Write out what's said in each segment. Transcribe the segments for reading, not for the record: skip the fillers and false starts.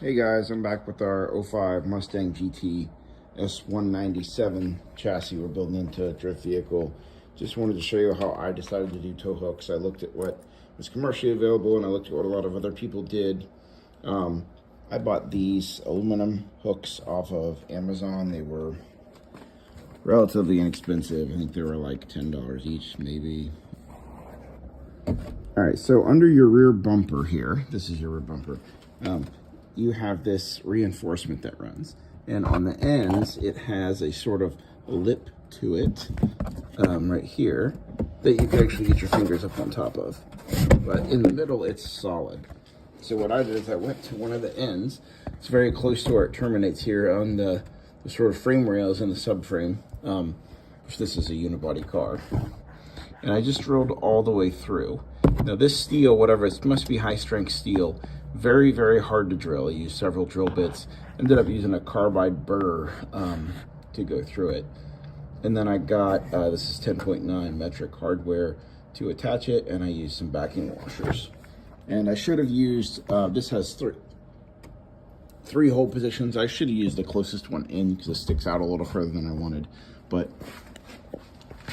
Hey guys, I'm back with our '05 Mustang GT S197 chassis we're building into a drift vehicle. Just wanted to show you how I decided to do tow hooks. I looked at what was commercially available and I looked at what a lot of other people did. I bought these aluminum hooks off of Amazon. They were relatively inexpensive. I think they were like $10 each, maybe. All right, so under your rear bumper here, this is your rear bumper, you have this reinforcement that runs, and on the ends it has a sort of lip to it right here that you can actually get your fingers up on top of, but in the middle it's solid. So what I did is I went to one of the ends. It's very close to where it terminates here on the sort of frame rails in the subframe, which this is a unibody car, and I just drilled all the way through. Now this steel, whatever, it must be high strength steel. Very, very hard to drill. I used several drill bits. Ended up using a carbide burr to go through it. And then I got, this is 10.9 metric hardware to attach it, and I used some backing washers. And I should have used, this has three hole positions. I should have used the closest one in because it sticks out a little further than I wanted. But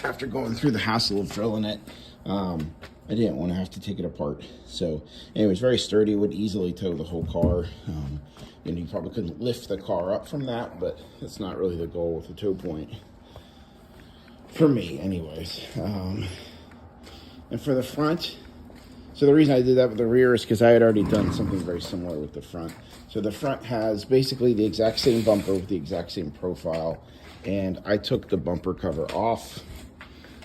after going through the hassle of drilling it, I didn't want to have to take it apart. So anyways, very sturdy, would easily tow the whole car. And you probably couldn't lift the car up from that, but that's not really the goal with the tow point. For me, anyways. And for the front, so the reason I did that with the rear is because I had already done something very similar with the front. So the front has basically the exact same bumper with the exact same profile. And I took the bumper cover off.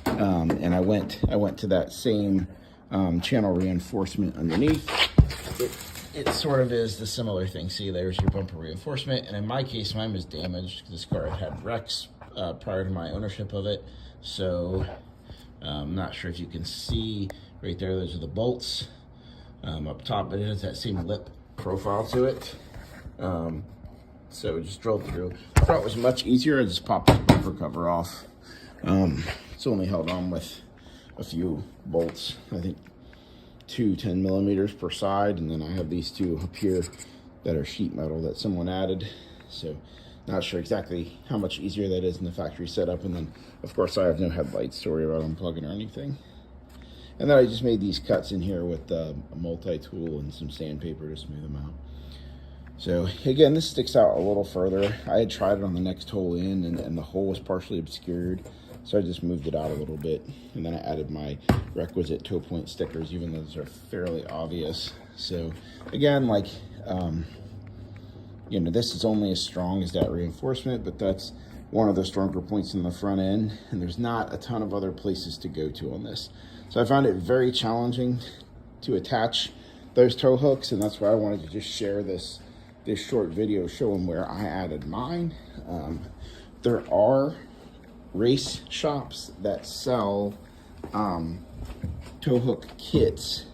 And I went to that same channel reinforcement underneath. It sort of is the similar thing. See, there's your bumper reinforcement, and in my case, mine was damaged. This car had wrecks prior to my ownership of it, so I'm not sure if you can see right there. Those are the bolts up top, but it has that same lip profile to it. So just drilled through. I thought it was much easier. I just popped the bumper cover off. It's only held on with a few bolts, I think 2 10mm per side, and then I have these two up here that are sheet metal that someone added. So not sure exactly how much easier that is in the factory setup. And then of course I have no headlights to worry about unplugging or anything. And then I just made these cuts in here with a multi-tool and some sandpaper to smooth them out. So again, this sticks out a little further. I had tried it on the next hole in, and the hole was partially obscured. So I just moved it out a little bit, and then I added my requisite tow point stickers, even though those are fairly obvious. So again, like, you know, this is only as strong as that reinforcement, but that's one of the stronger points in the front end, and there's not a ton of other places to go to on this. So I found it very challenging to attach those tow hooks, and that's why I wanted to just share this short video showing where I added mine. There are race shops that sell tow hook kits,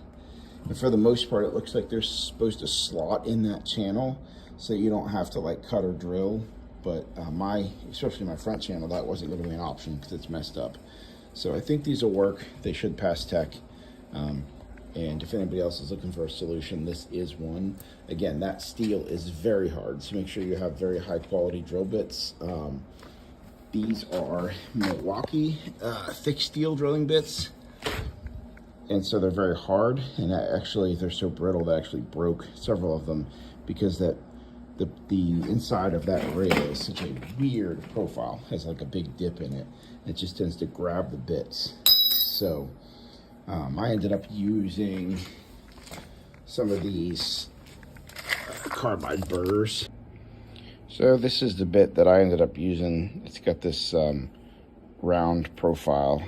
and for the most part it looks like they're supposed to slot in that channel so that you don't have to like cut or drill, but especially my front channel, that wasn't going to be an option because it's messed up. So I think these will work. They should pass tech, and if anybody else is looking for a solution, this is one. Again, that steel is very hard, so make sure you have very high quality drill bits. These are Milwaukee thick steel drilling bits, and so they're very hard, and actually they're so brittle that I actually broke several of them because the inside of that rail is such a weird profile. It has like a big dip in it. It just tends to grab the bits. So I ended up using some of these carbide burrs. So this is the bit that I ended up using. It's got this round profile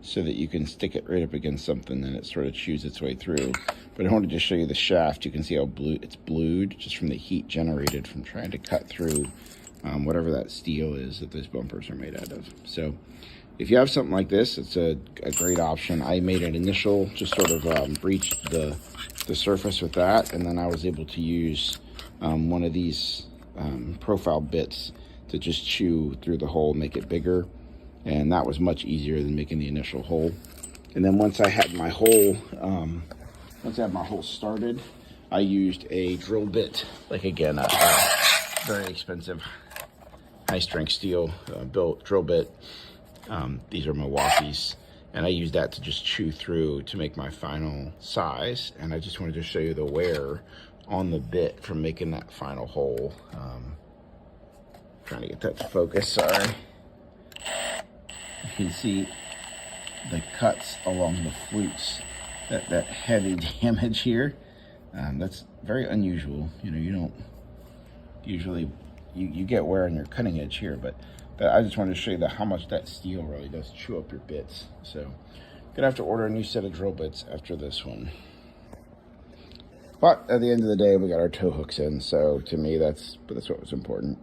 so that you can stick it right up against something and it sort of chews its way through. But I wanted to show you the shaft. You can see how it's blued just from the heat generated from trying to cut through whatever that steel is that those bumpers are made out of. So if you have something like this, it's a great option. I made an initial, just sort of breached the surface with that, and then I was able to use one of these profile bits to just chew through the hole, make it bigger, and that was much easier than making the initial hole. And then once I had my hole started, I used a drill bit, like again, a very expensive high-strength steel built drill bit. These are Milwaukee's, and I used that to just chew through to make my final size. And I just wanted to show you the wear on the bit from making that final hole. Trying to get that to focus, sorry. You can see the cuts along the flutes, that heavy damage here. That's very unusual. You know, you don't usually, you get wear on your cutting edge here, but I just wanted to show you how much that steel really does chew up your bits. So, gonna have to order a new set of drill bits after this one. But at the end of the day, we got our tow hooks in, so to me, that's what was important.